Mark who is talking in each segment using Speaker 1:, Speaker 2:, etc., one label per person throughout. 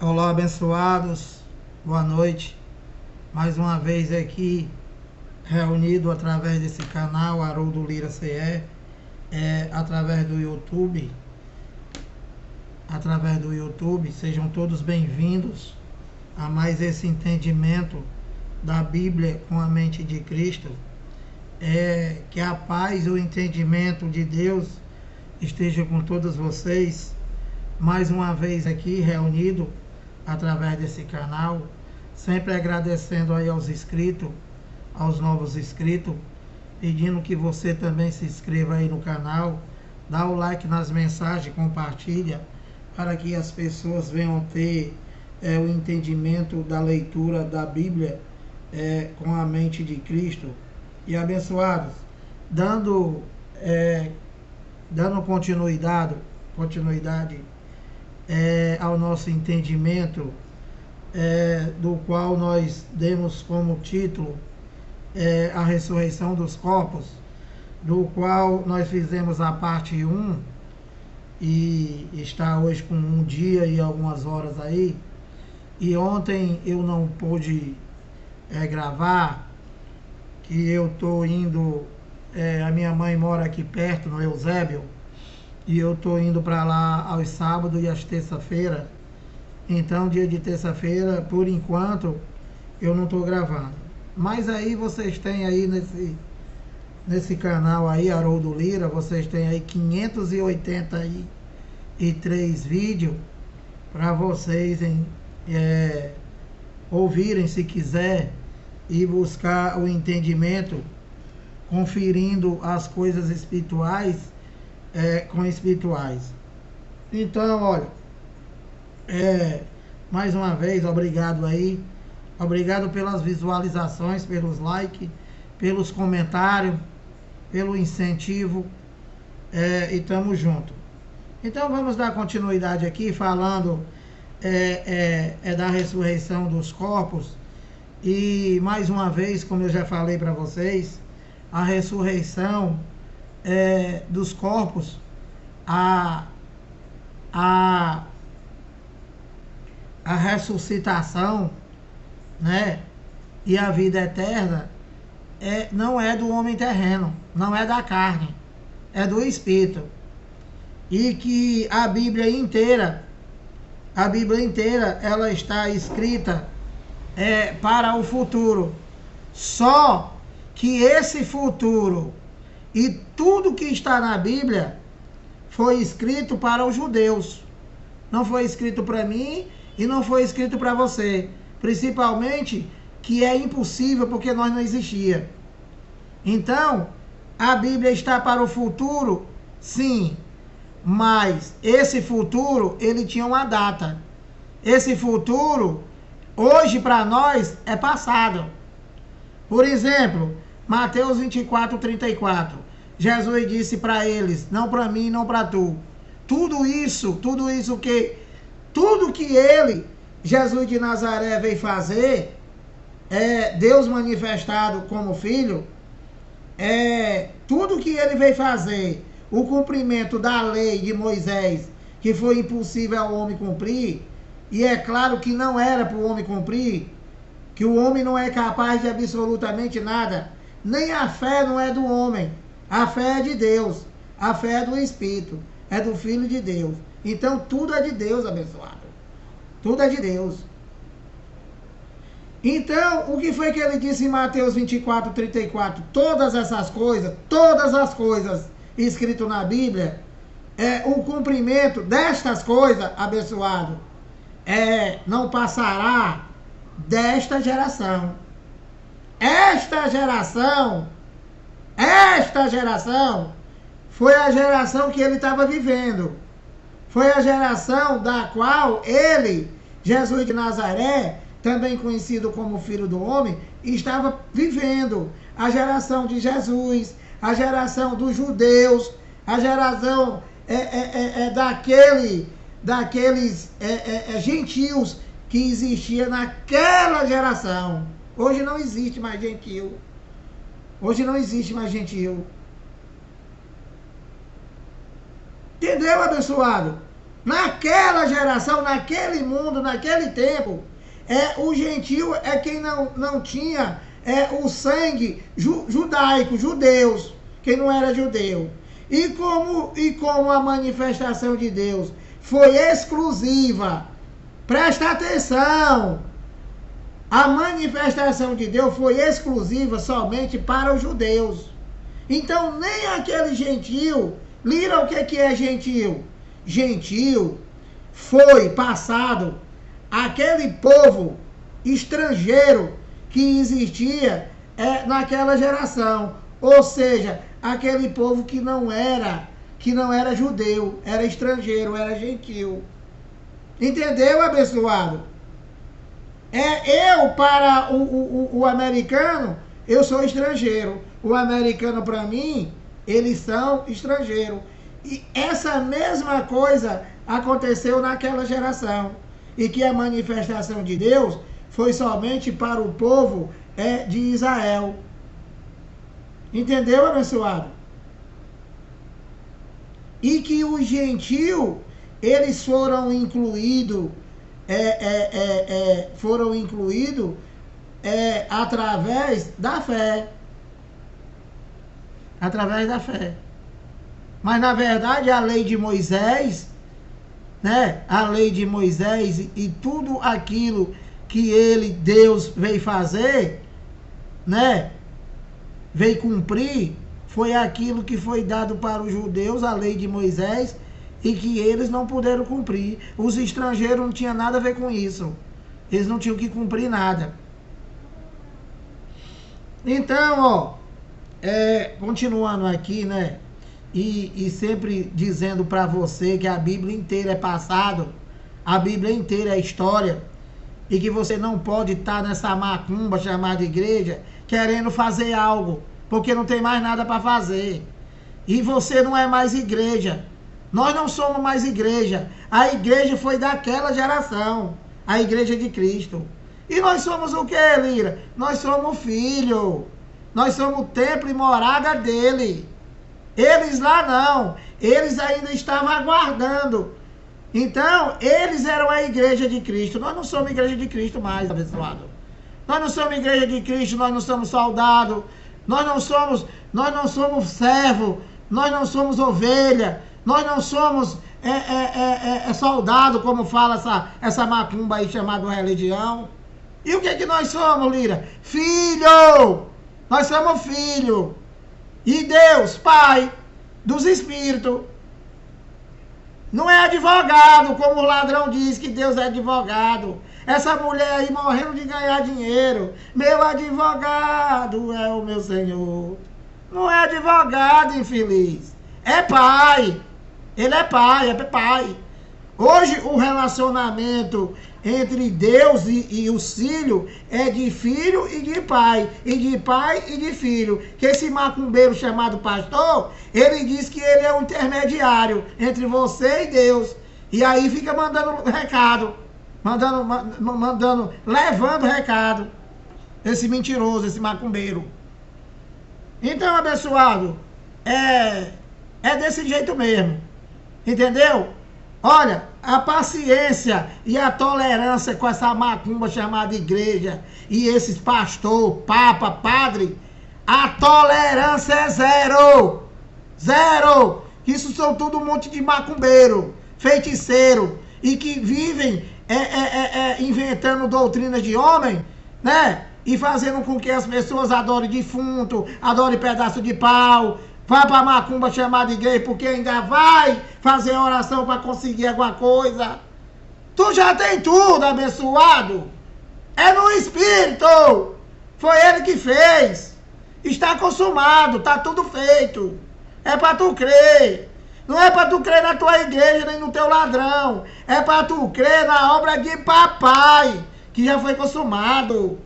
Speaker 1: Olá, abençoados, boa noite. Mais uma vez aqui, reunido através desse canal, Haroldo Lira CE, através do YouTube. Sejam todos bem-vindos a mais esse entendimento da Bíblia com a mente de Cristo. Que a paz e o entendimento de Deus esteja com todos vocês. Mais uma vez aqui, reunido através desse canal, sempre agradecendo aí aos inscritos, aos novos inscritos, pedindo que você também se inscreva aí no canal, dá o like nas mensagens, compartilha, para que as pessoas venham ter o entendimento da leitura da Bíblia com a mente de Cristo. E abençoados, dando continuidade ao nosso entendimento, do qual nós demos como título a ressurreição dos corpos, do qual nós fizemos a parte 1 e está hoje com um dia e algumas horas aí. E ontem eu não pude gravar, que eu estou indo, a minha mãe mora aqui perto, no Eusébio, e eu estou indo para lá aos sábados e às terça-feira. Então, dia de terça-feira, por enquanto, eu não estou gravando. Mas aí vocês têm aí nesse canal aí, Haroldo Lira, vocês têm aí 583 vídeos para vocês ouvirem, se quiser, e buscar o entendimento, conferindo as coisas espirituais com espirituais. Então, olha, mais uma vez, obrigado aí, obrigado pelas visualizações, pelos likes, pelos comentários, pelo incentivo, e tamo junto. Então vamos dar continuidade aqui, falando da ressurreição dos corpos. E mais uma vez, como eu já falei para vocês, a ressurreição dos corpos, a ressuscitação, né, e a vida eterna não é do homem terreno, não é da carne, é do Espírito. E que a Bíblia inteira, ela está escrita para o futuro. Só que esse futuro e tudo que está na Bíblia foi escrito para os judeus. Não foi escrito para mim e não foi escrito para você. Principalmente que é impossível, porque nós não existia. Então, a Bíblia está para o futuro, sim. Mas esse futuro, ele tinha uma data. Esse futuro, hoje para nós, é passado. Por exemplo, Mateus 24:34. Jesus disse para eles, não para mim, não para tu. Tudo que ele, Jesus de Nazaré, veio fazer, Deus manifestado como filho, tudo que ele veio fazer, o cumprimento da lei de Moisés, que foi impossível ao homem cumprir, e é claro que não era para o homem cumprir, que o homem não é capaz de absolutamente nada, nem a fé não é do homem, a fé é de Deus, a fé é do Espírito, é do Filho de Deus. Então tudo é de Deus, abençoado, tudo é de Deus. Então, o que foi que ele disse em Mateus 24:34? Todas as coisas escritas na Bíblia, o cumprimento destas coisas, abençoado, não passará desta geração. Esta geração foi a geração que ele estava vivendo. Foi a geração da qual ele, Jesus de Nazaré, também conhecido como Filho do Homem, estava vivendo. A geração de Jesus, a geração dos judeus, a geração daqueles gentios que existia naquela geração. Hoje não existe mais gentil. Entendeu, abençoado? Naquela geração, naquele mundo, naquele tempo, o gentio é quem não tinha o sangue judaico, judeus, quem não era judeu. E como a manifestação de Deus foi exclusiva, presta atenção, a manifestação de Deus foi exclusiva somente para os judeus. Então nem aquele gentio, Lira, o que é gentio? Gentio foi passado aquele povo estrangeiro que existia naquela geração, ou seja, aquele povo que não era judeu, era estrangeiro, era gentio. Entendeu, abençoado? Eu para o americano, eu sou estrangeiro. O americano para mim, eles são estrangeiros. E essa mesma coisa aconteceu naquela geração. E que a manifestação de Deus foi somente para o povo de Israel. Entendeu, abençoado? E que os gentios, eles foram incluídos através da fé. Através da fé. Mas na verdade a lei de Moisés, né? A lei de Moisés e tudo aquilo que Deus veio fazer, né? Veio cumprir, foi aquilo que foi dado para os judeus, a lei de Moisés, e que eles não puderam cumprir. Os estrangeiros não tinham nada a ver com isso. Eles não tinham que cumprir nada. Então, continuando aqui, né? E sempre dizendo para você que a Bíblia inteira é passado, a Bíblia inteira é história, e que você não pode estar nessa macumba chamada igreja querendo fazer algo, porque não tem mais nada para fazer. E você não é mais igreja. Nós não somos mais igreja. A igreja foi daquela geração, a igreja de Cristo. E nós somos o que, Lira? Nós somos filho. Nós somos o templo e morada dele. Eles lá não. Eles ainda estavam aguardando. Então, eles eram a igreja de Cristo. Nós não somos igreja de Cristo mais, abençoado. Nós não somos igreja de Cristo, nós não somos soldado. Nós não somos servo. Nós não somos ovelha. Nós não somos soldado, como fala essa macumba aí chamada religião. E o que é que nós somos, Lira? Filho! Nós somos filho. E Deus, Pai dos Espíritos. Não é advogado, como o ladrão diz que Deus é advogado. Essa mulher aí morrendo de ganhar dinheiro. Meu advogado é o meu Senhor. Não é advogado, infeliz. É pai. Ele é pai, é pai. Hoje o relacionamento entre Deus e os filhos é de filho e de pai. E de pai e de filho. Que esse macumbeiro chamado pastor, ele diz que ele é um intermediário entre você e Deus. E aí fica mandando recado. Levando recado. Esse mentiroso, esse macumbeiro. Então, abençoado, é desse jeito mesmo. Entendeu? Olha, a paciência e a tolerância com essa macumba chamada igreja e esses pastor, papa, padre, a tolerância é zero. Zero. Isso são tudo um monte de macumbeiro, feiticeiro, e que vivem inventando doutrinas de homem, né? E fazendo com que as pessoas adorem defunto, adorem pedaço de pau, vá para a macumba chamada igreja, porque ainda vai fazer oração para conseguir alguma coisa. Tu já tem tudo, abençoado. É no Espírito. Foi ele que fez. Está consumado, está tudo feito. É para tu crer. Não é para tu crer na tua igreja, nem no teu ladrão. É para tu crer na obra de papai, que já foi consumado.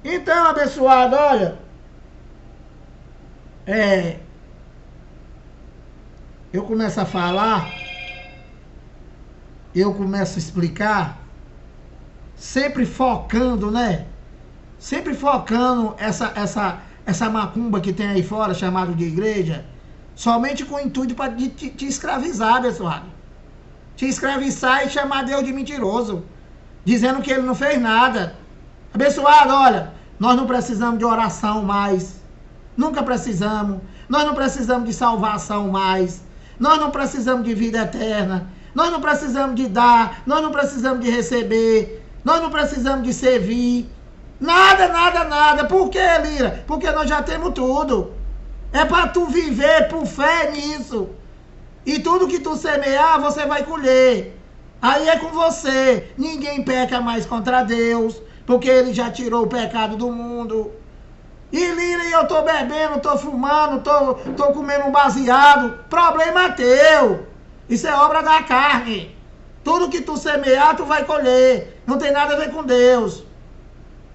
Speaker 1: Então, abençoado, olha, eu começo a falar, eu começo a explicar, sempre focando, né? Sempre focando essa macumba que tem aí fora, chamado de igreja, somente com o intuito para te escravizar, abençoado. Te escravizar e chamar Deus de mentiroso, dizendo que ele não fez nada. Abençoado, olha, nós não precisamos de oração mais. Nunca precisamos. Nós não precisamos de salvação mais. Nós não precisamos de vida eterna. Nós não precisamos de dar. Nós não precisamos de receber. Nós não precisamos de servir. Nada, nada, nada. Por quê, Lira? Porque nós já temos tudo. É para tu viver por fé nisso. E tudo que tu semear, você vai colher. Aí é com você. Ninguém peca mais contra Deus, porque ele já tirou o pecado do mundo. E Lira, eu tô bebendo, tô fumando, tô comendo um baseado. Problema teu. Isso é obra da carne. Tudo que tu semear, tu vai colher. Não tem nada a ver com Deus.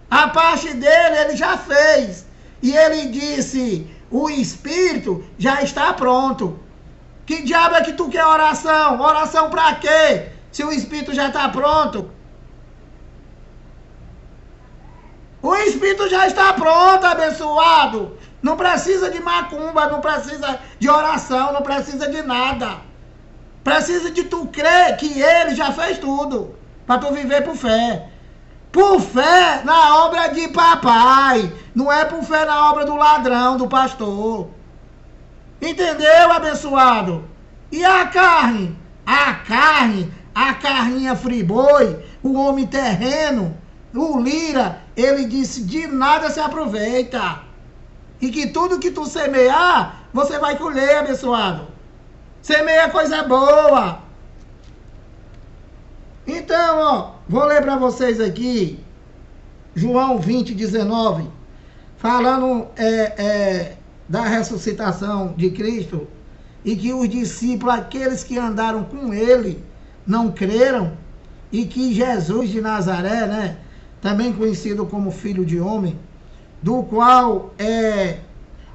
Speaker 1: A parte dele, ele já fez. E ele disse, o Espírito já está pronto. Que diabo é que tu quer oração? Oração pra quê? Se o Espírito já está pronto. O Espírito já está pronto, abençoado. Não precisa de macumba, não precisa de oração, não precisa de nada. Precisa de tu crer que ele já fez tudo. Para tu viver por fé. Por fé na obra de papai. Não é por fé na obra do ladrão, do pastor. Entendeu, abençoado? E a carne? A carne, a carninha friboi, o homem terreno, o Lira, ele disse, de nada se aproveita. E que tudo que tu semear, você vai colher, abençoado. Semeia coisa boa. Então, ó, vou ler para vocês aqui, João 20, 19, falando da ressuscitação de Cristo, e que os discípulos, aqueles que andaram com ele, não creram, e que Jesus de Nazaré, né, também conhecido como Filho de Homem, do qual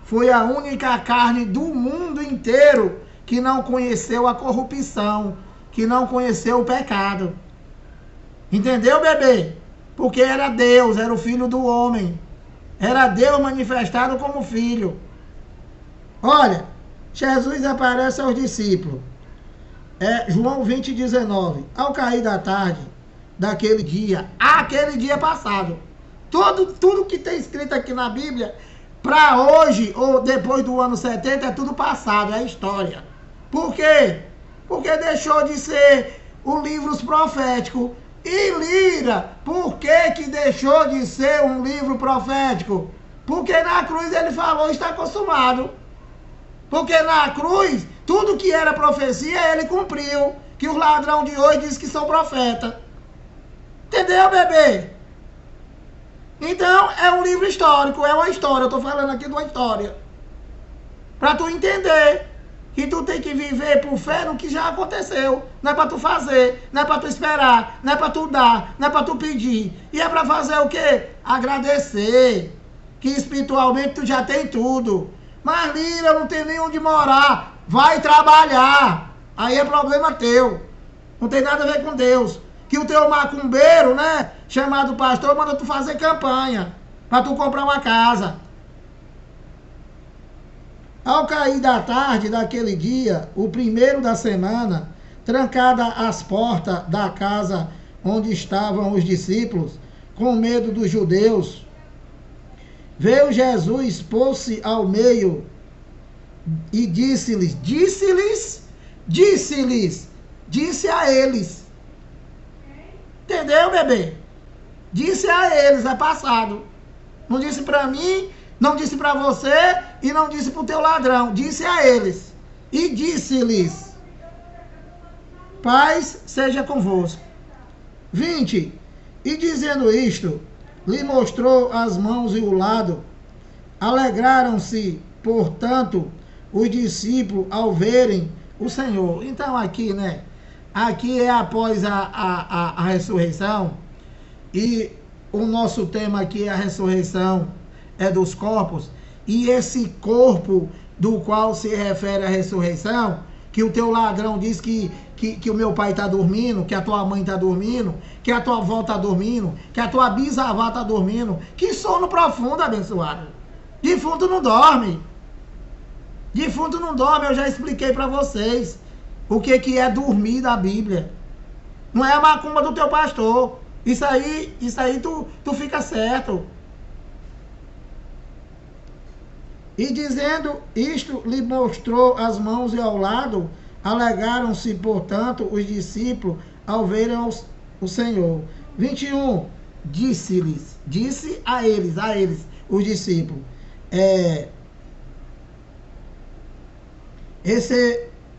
Speaker 1: foi a única carne do mundo inteiro que não conheceu a corrupção, que não conheceu o pecado. Entendeu, bebê? Porque era Deus, era o Filho do Homem. Era Deus manifestado como Filho. Olha, Jesus aparece aos discípulos. João 20, 19. Ao cair da tarde daquele dia, aquele dia passado. Tudo que tem escrito aqui na Bíblia, para hoje ou depois do ano 70, é tudo passado, é história. Por quê? Porque deixou de ser um livro profético. E Lira, por que deixou de ser um livro profético? Porque na cruz ele falou, está consumado. Porque na cruz, tudo que era profecia, ele cumpriu. Que os ladrões de hoje dizem que são profetas. Entendeu, bebê? Então, é um livro histórico, é uma história. Eu estou falando aqui de uma história. Para tu entender que tu tem que viver por fé no que já aconteceu. Não é para tu fazer, não é para tu esperar, não é para tu dar, não é para tu pedir. E é para fazer o quê? Agradecer. Que espiritualmente tu já tem tudo. Mas Lira, não tem nem onde morar. Vai trabalhar. Aí é problema teu. Não tem nada a ver com Deus. Que o teu macumbeiro, né, chamado pastor, manda tu fazer campanha para tu comprar uma casa. Ao cair da tarde daquele dia, o primeiro da semana, trancada as portas da casa onde estavam os discípulos, com medo dos judeus, veio Jesus, pôs-se ao meio e disse a eles. Entendeu, bebê? Disse a eles, é passado. Não disse para mim, não disse para você e não disse para o teu ladrão. Disse a eles. E disse-lhes, paz seja convosco. 20. E dizendo isto, lhe mostrou as mãos e o lado. Alegraram-se, portanto, os discípulos ao verem o Senhor. Então aqui, né? Aqui é após a ressurreição. E o nosso tema aqui é a ressurreição dos corpos. E esse corpo do qual se refere a ressurreição, que o teu ladrão diz que o meu pai está dormindo, que a tua mãe está dormindo, que a tua avó está dormindo, que a tua bisavó está dormindo. Que sono profundo, abençoado. Defunto não dorme. Defunto não dorme, eu já expliquei para vocês o que é dormir da Bíblia. Não é a macumba do teu pastor. Isso aí tu fica certo. E dizendo isto, lhe mostrou as mãos e ao lado. Alegaram-se, portanto, os discípulos ao verem o Senhor. 21. Disse a eles, os discípulos,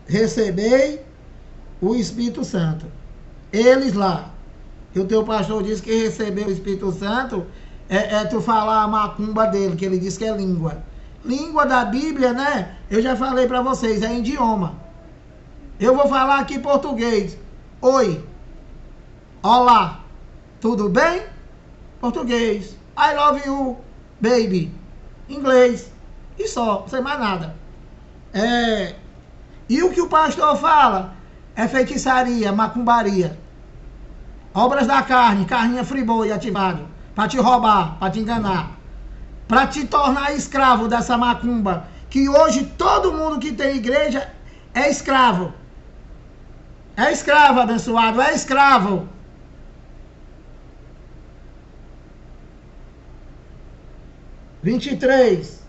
Speaker 1: recebei o Espírito Santo. Eles lá. E o teu pastor disse que recebeu o Espírito Santo tu falar a macumba dele, que ele disse que é língua. Língua da Bíblia, né? Eu já falei para vocês, é idioma. Eu vou falar aqui português. Oi. Olá. Tudo bem? Português. I love you, baby. Inglês. E só, sem mais nada. E o que o pastor fala é feitiçaria, macumbaria. Obras da carne, carninha friboi ativado. Para te roubar, para te enganar. Para te tornar escravo dessa macumba. Que hoje todo mundo que tem igreja é escravo. É escravo, abençoado, é escravo. Vinte e três.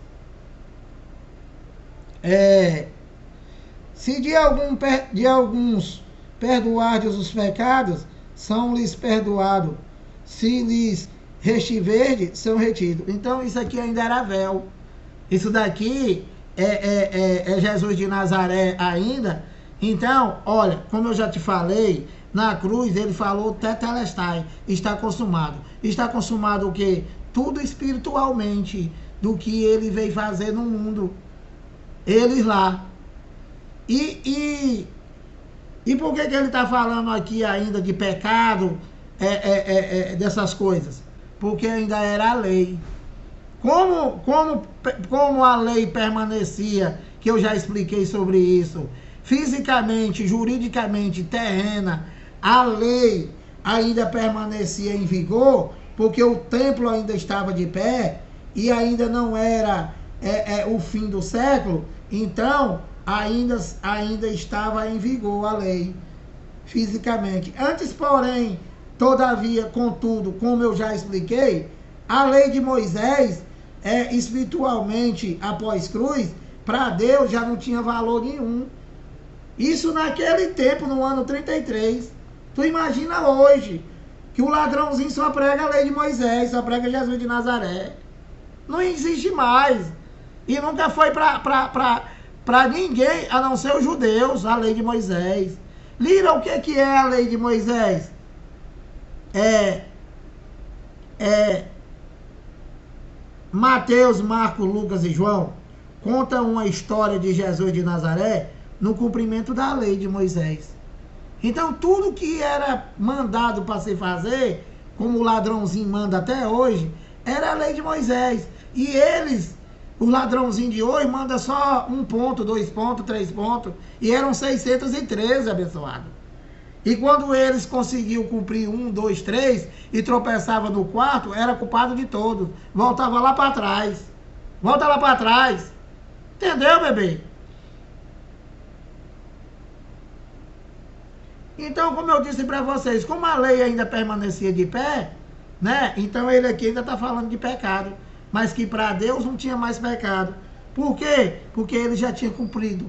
Speaker 1: Se de alguns perdoardes os pecados, são-lhes perdoados. Se lhes restiverdes, são retidos. Então isso aqui ainda era véu. Isso daqui é Jesus de Nazaré ainda. Então, olha, como eu já te falei, na cruz ele falou tetelestai, está consumado. Está consumado o quê? Tudo espiritualmente do que ele veio fazer no mundo. Eles lá. E por que ele está falando aqui ainda de pecado, dessas coisas? Porque ainda era a lei. Como a lei permanecia, que eu já expliquei sobre isso, fisicamente, juridicamente, terrena, a lei ainda permanecia em vigor, porque o templo ainda estava de pé e ainda não era o fim do século, então ainda estava em vigor a lei, fisicamente. Antes, porém, todavia, contudo, como eu já expliquei, a lei de Moisés, espiritualmente, após cruz, para Deus já não tinha valor nenhum. Isso naquele tempo, no ano 33. Tu imagina hoje, que o ladrãozinho só prega a lei de Moisés, só prega Jesus de Nazaré. Não existe mais. E nunca foi para ninguém, a não ser os judeus, a lei de Moisés. Lira o que é a lei de Moisés? Mateus, Marcos, Lucas e João contam uma história de Jesus de Nazaré no cumprimento da lei de Moisés. Então tudo que era mandado para se fazer, como o ladrãozinho manda até hoje, era a lei de Moisés. E eles, o ladrãozinho de hoje, manda só 1 ponto, 2 pontos, 3 pontos, e eram 613 abençoados. E quando eles conseguiam cumprir 1, 2, 3 e tropeçava no quarto, era culpado de todos. Voltava lá para trás. Volta lá para trás. Entendeu, bebê? Então, como eu disse para vocês, como a lei ainda permanecia de pé, né? Então ele aqui ainda está falando de pecado. Mas que para Deus não tinha mais pecado. Por quê? Porque ele já tinha cumprido.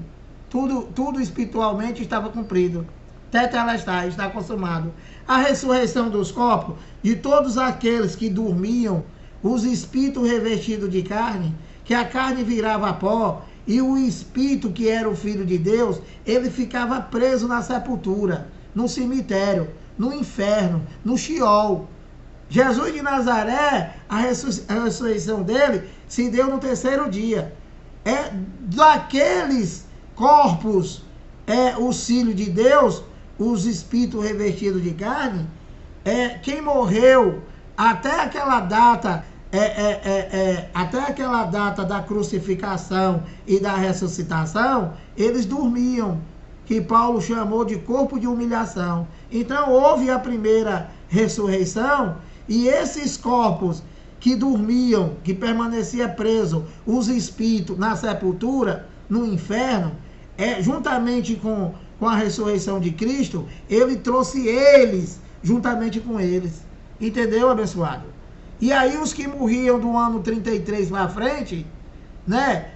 Speaker 1: Tudo espiritualmente estava cumprido. Tetelestai, está consumado. A ressurreição dos corpos, de todos aqueles que dormiam, os espíritos revestidos de carne, que a carne virava pó, e o espírito que era o Filho de Deus, ele ficava preso na sepultura, no cemitério, no inferno, no Sheol. Jesus de Nazaré, a ressurreição dele se deu no 3º dia. Daqueles corpos, os filhos de Deus, os espíritos revestidos de carne, quem morreu até aquela data, até aquela data da crucificação e da ressuscitação, eles dormiam, que Paulo chamou de corpo de humilhação. Então houve a primeira ressurreição, e esses corpos que dormiam, que permaneciam presos, os espíritos na sepultura, no inferno, juntamente com a ressurreição de Cristo, ele trouxe eles juntamente com eles. Entendeu, abençoado? E aí os que morriam do ano 33 para frente, né,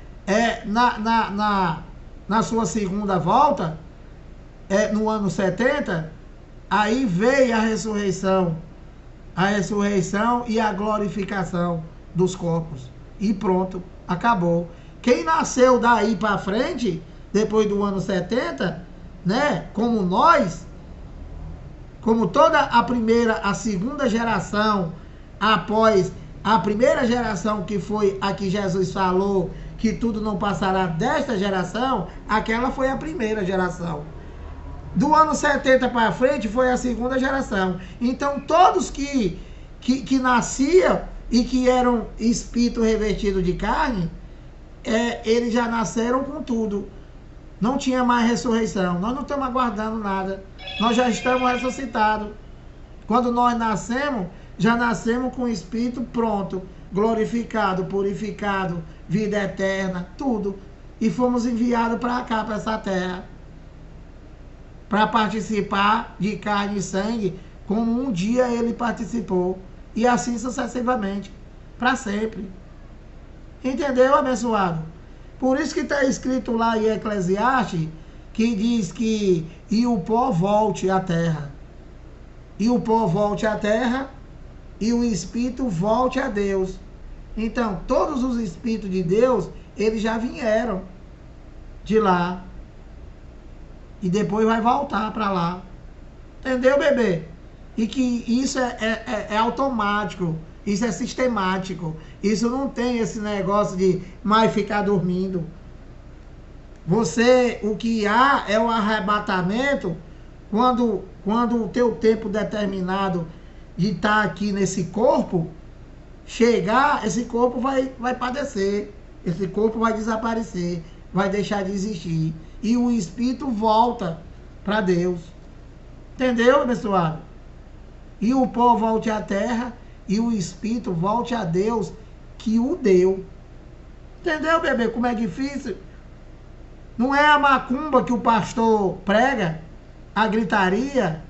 Speaker 1: na sua segunda volta, no ano 70, aí veio a ressurreição e a glorificação dos corpos. E pronto, acabou. Quem nasceu daí para frente, depois do ano 70, né, como nós, como toda a segunda geração, após a primeira geração, que foi a que Jesus falou, que tudo não passará desta geração, aquela foi a primeira geração. Do ano 70 para frente foi a segunda geração. Então todos que nasciam e que eram espírito revestido de carne, eles já nasceram com tudo. Não tinha mais ressurreição. Nós não estamos aguardando nada. Nós já estamos ressuscitados. Quando nós nascemos, já nascemos com o espírito pronto, glorificado, purificado, vida eterna, tudo. E fomos enviados para cá, para essa terra, para participar de carne e sangue, como um dia ele participou. E assim sucessivamente, para sempre. Entendeu, abençoado? Por isso que está escrito lá em Eclesiastes, que diz que e o pó volte à terra. E o pó volte à terra, e o espírito volte a Deus. Então, todos os espíritos de Deus, eles já vieram de lá. E depois vai voltar para lá. Entendeu, bebê? E que isso é automático. Isso é sistemático. Isso não tem esse negócio de mais ficar dormindo. O que há é o arrebatamento quando o teu tempo determinado de estar aqui nesse corpo chegar, esse corpo vai padecer. Esse corpo vai desaparecer. Vai deixar de existir. E o espírito volta para Deus. Entendeu, abençoado? E o pó volte à terra, e o espírito volte a Deus que o deu. Entendeu, bebê? Como é difícil? Não é a macumba que o pastor prega, a gritaria,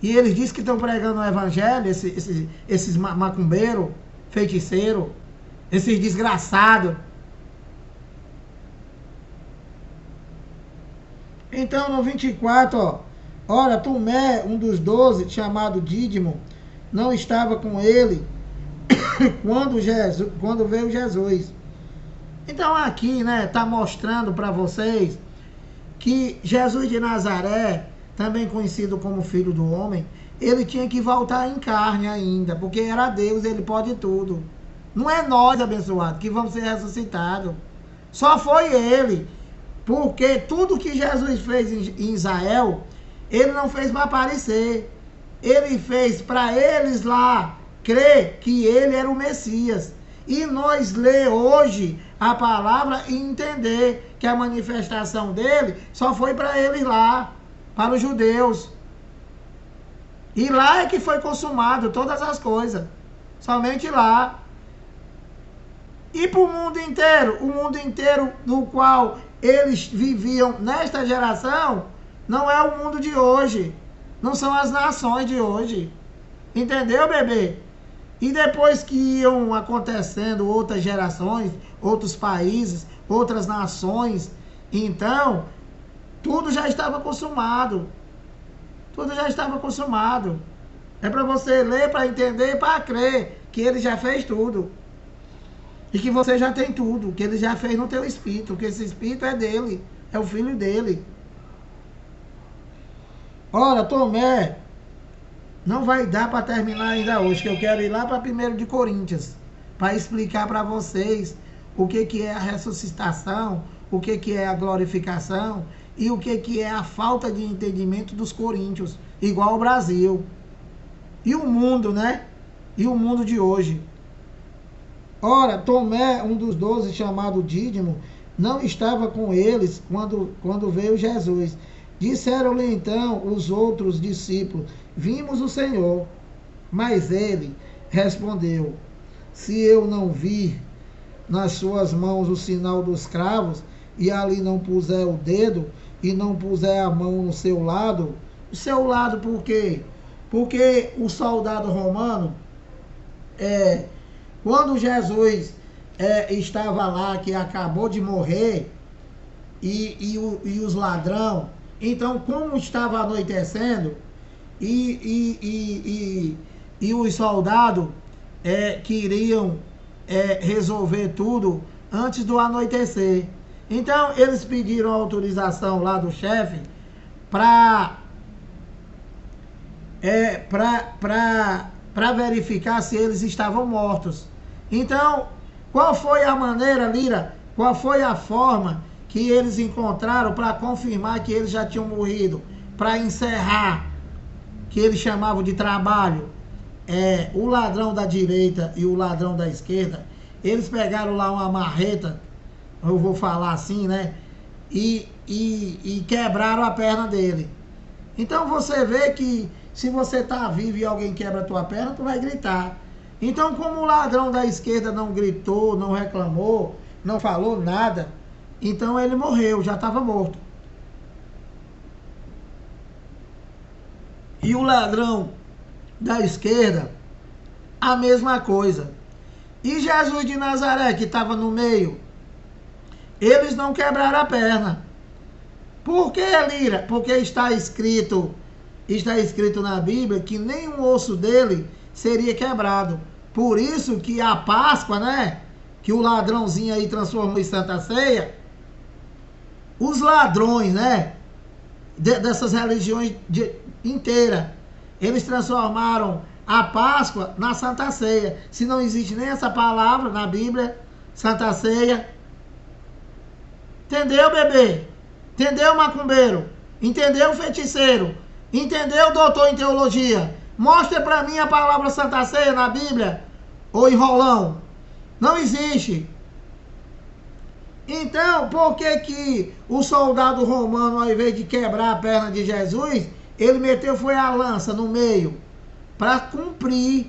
Speaker 1: e eles dizem que estão pregando o evangelho, esses macumbeiros, feiticeiros, esses desgraçados. Então, no 24, ora, Tomé, um dos 12, chamado Dídimo, não estava com ele quando veio Jesus. Então aqui, né, está mostrando para vocês que Jesus de Nazaré, também conhecido como Filho do Homem, ele tinha que voltar em carne ainda, porque era Deus, ele pode tudo. Não é nós, abençoados, que vamos ser ressuscitados. Só foi ele. Porque tudo que Jesus fez em Israel, ele não fez para aparecer. Ele fez para eles lá crer que ele era o Messias. E nós ler hoje a palavra e entender que a manifestação dele só foi para eles lá, para os judeus. E lá é que foi consumado todas as coisas. Somente lá. E para o mundo inteiro no qual eles viviam nesta geração, não é o mundo de hoje. Não são as nações de hoje. Entendeu, bebê? E depois que iam acontecendo outras gerações, outros países, outras nações, então, tudo já estava consumado. Tudo já estava consumado. É para você ler, para entender e para crer que ele já fez tudo. E que você já tem tudo, que ele já fez no teu espírito, que esse espírito é dele, é o filho dele. Ora, Tomé, não vai dar para terminar ainda hoje, que eu quero ir lá para 1 de Coríntios, para explicar para vocês o que é a ressuscitação, o que é a glorificação e o que é a falta de entendimento dos coríntios, igual ao Brasil. E o mundo, né? E o mundo de hoje. Ora, Tomé, um dos 12, chamado Dídimo, não estava com eles quando veio Jesus. Disseram-lhe então os outros discípulos: vimos o Senhor. Mas ele respondeu: se eu não vir nas suas mãos o sinal dos cravos, e ali não puser o dedo e não puser a mão no seu lado, por quê? Porque o soldado romano, quando Jesus estava lá, que acabou de morrer, e os ladrões, então como estava anoitecendo, e os soldados queriam resolver tudo antes do anoitecer. Então eles pediram autorização lá do chefe para verificar se eles estavam mortos. Então, qual foi a maneira, Lira? Qual foi a forma que eles encontraram para confirmar que eles já tinham morrido? Para encerrar, que eles chamavam de trabalho. O ladrão da direita e o ladrão da esquerda, eles pegaram lá uma marreta, eu vou falar assim, né? E quebraram a perna dele. Então você vê que se você está vivo e alguém quebra a tua perna, tu vai gritar. Então, como o ladrão da esquerda não gritou, não reclamou, não falou nada, então ele morreu, já estava morto. E o ladrão da esquerda, a mesma coisa. E Jesus de Nazaré, que estava no meio, eles não quebraram a perna. Por que, Lira? Porque está escrito na Bíblia que nenhum osso dele seria quebrado. Por isso que a Páscoa, né, que o ladrãozinho aí transformou em Santa Ceia, os ladrões, né, dessas religiões inteiras, eles transformaram a Páscoa na Santa Ceia. Se não existe nem essa palavra na Bíblia, Santa Ceia. Entendeu, bebê? Entendeu, macumbeiro? Entendeu, feiticeiro? Entendeu, doutor em teologia? Mostra para mim a palavra Santa Ceia na Bíblia, ô enrolão. Não existe. Então, por que o soldado romano, ao invés de quebrar a perna de Jesus, ele meteu foi a lança no meio, para cumprir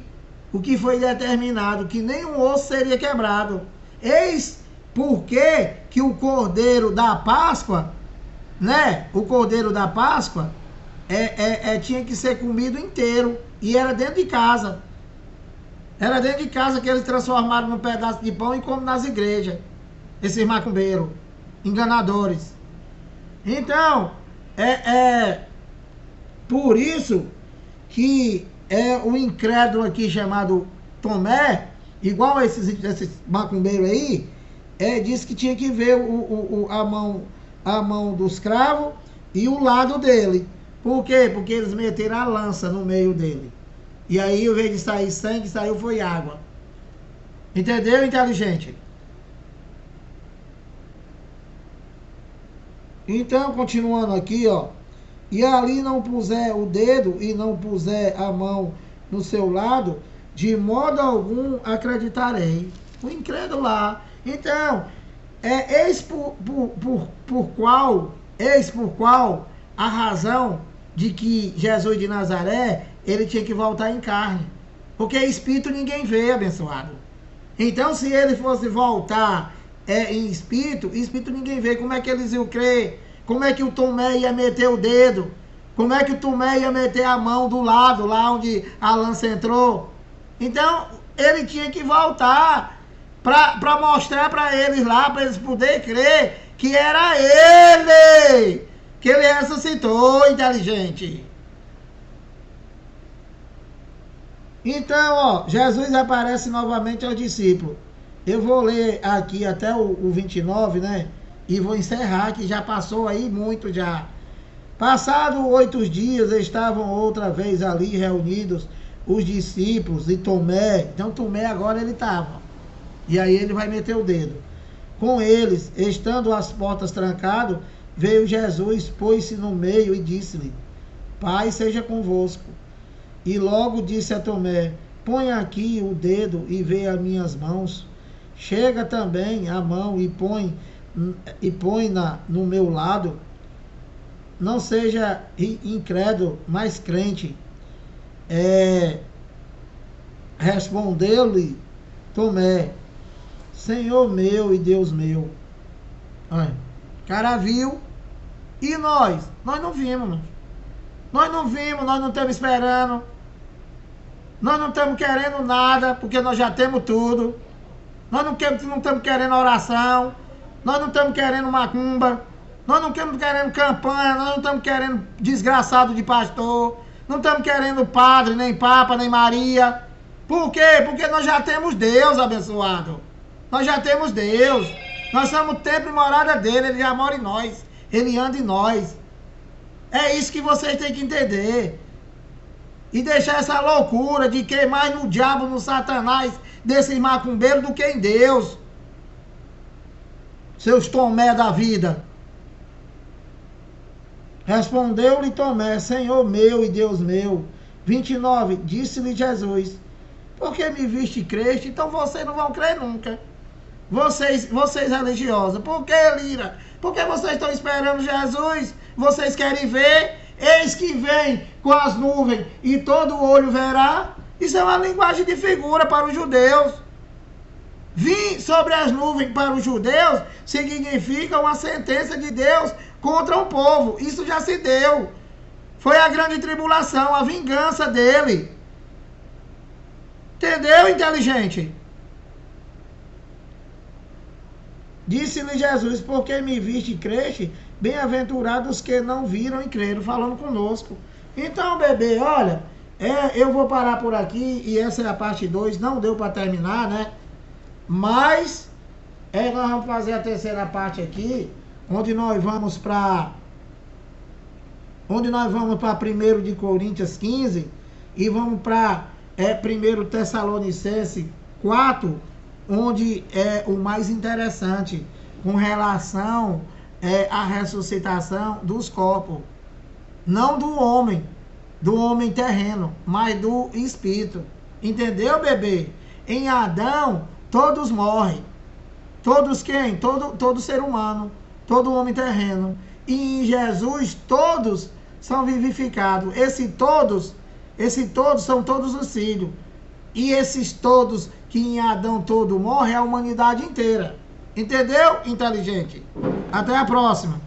Speaker 1: o que foi determinado, que nenhum osso seria quebrado. Eis porque que o cordeiro da Páscoa, né? O cordeiro da Páscoa tinha que ser comido inteiro. E era dentro de casa. Era dentro de casa que eles transformaram num pedaço de pão e como nas igrejas. Esses macumbeiros, enganadores. Então, por isso que o incrédulo aqui chamado Tomé, igual a esses macumbeiros aí, disse que tinha que ver a mão dos cravos e o lado dele. Por quê? Porque eles meteram a lança no meio dele. E aí, ao invés de sair sangue, saiu foi água. Entendeu, inteligente? Então, continuando aqui, ó. E ali não puser o dedo e não puser a mão no seu lado, de modo algum acreditarei. O incrédulo lá. Então, eis por qual a razão de que Jesus de Nazaré, ele tinha que voltar em carne. Porque espírito ninguém vê, abençoado. Então, se ele fosse voltar em espírito ninguém vê. Como é que eles iam crer? Como é que o Tomé ia meter o dedo? Como é que o Tomé ia meter a mão do lado, lá onde a lança entrou? Então, ele tinha que voltar para mostrar para eles lá, para eles poderem crer que era ele, que ele ressuscitou, inteligente. Então, ó, Jesus aparece novamente aos discípulos. Eu vou ler aqui até o 29, né? E vou encerrar, que já passou aí muito já. Passados 8 dias, estavam outra vez ali reunidos os discípulos e Tomé. Então Tomé agora ele estava. E aí ele vai meter o dedo. Com eles, estando as portas trancadas, veio Jesus, pôs-se no meio e disse-lhe: Pai seja convosco. E logo disse a Tomé: Põe aqui o dedo e vê as minhas mãos. Chega também a mão e põe-na no meu lado. Não seja incrédulo, mas crente. Respondeu-lhe Tomé: Senhor meu e Deus meu. O cara viu. E nós? Nós não vimos, mano. Nós não vimos, nós não estamos esperando. Nós não estamos querendo nada, porque nós já temos tudo. Nós não estamos querendo oração. Nós não estamos querendo macumba. Nós não estamos querendo campanha. Nós não estamos querendo desgraçado de pastor. Não estamos querendo padre, nem papa, nem Maria. Por quê? Porque nós já temos Deus, abençoado. Nós já temos Deus. Nós somos o templo e morada dele. Ele já mora em nós. Ele anda em nós. É isso que vocês têm que entender. E deixar essa loucura de crer mais no diabo, no satanás, desses macumbeiros do que em Deus. Seus Tomé da vida. Respondeu-lhe Tomé, Senhor meu e Deus meu. 29, disse-lhe Jesus, porque me viste e creste, então vocês não vão crer nunca. Vocês religiosos, por que, Lira? Porque vocês estão esperando Jesus, vocês querem ver, eis que vem com as nuvens e todo olho verá. Isso é uma linguagem de figura para os judeus. Vir sobre as nuvens para os judeus significa uma sentença de Deus contra um povo. Isso já se deu. Foi a grande tribulação, a vingança dele. Entendeu, inteligente? Disse-lhe Jesus, porque me viste e creste, bem-aventurados que não viram e creram, falando conosco. Então, bebê, olha, eu vou parar por aqui, e essa é a parte 2, não deu para terminar, né? Mas, nós vamos fazer a terceira parte aqui, onde nós vamos para 1 de Coríntios 15, e vamos para 1 Tessalonicenses 4, onde é o mais interessante com relação à ressuscitação dos corpos. Não do homem terreno, mas do espírito. Entendeu, bebê? Em Adão, todos morrem. Todos quem? Todo ser humano. Todo homem terreno. E em Jesus, todos são vivificados. Esse todos são todos os filhos. E esses todos que em Adão todo morre é a humanidade inteira. Entendeu, inteligente? Até a próxima.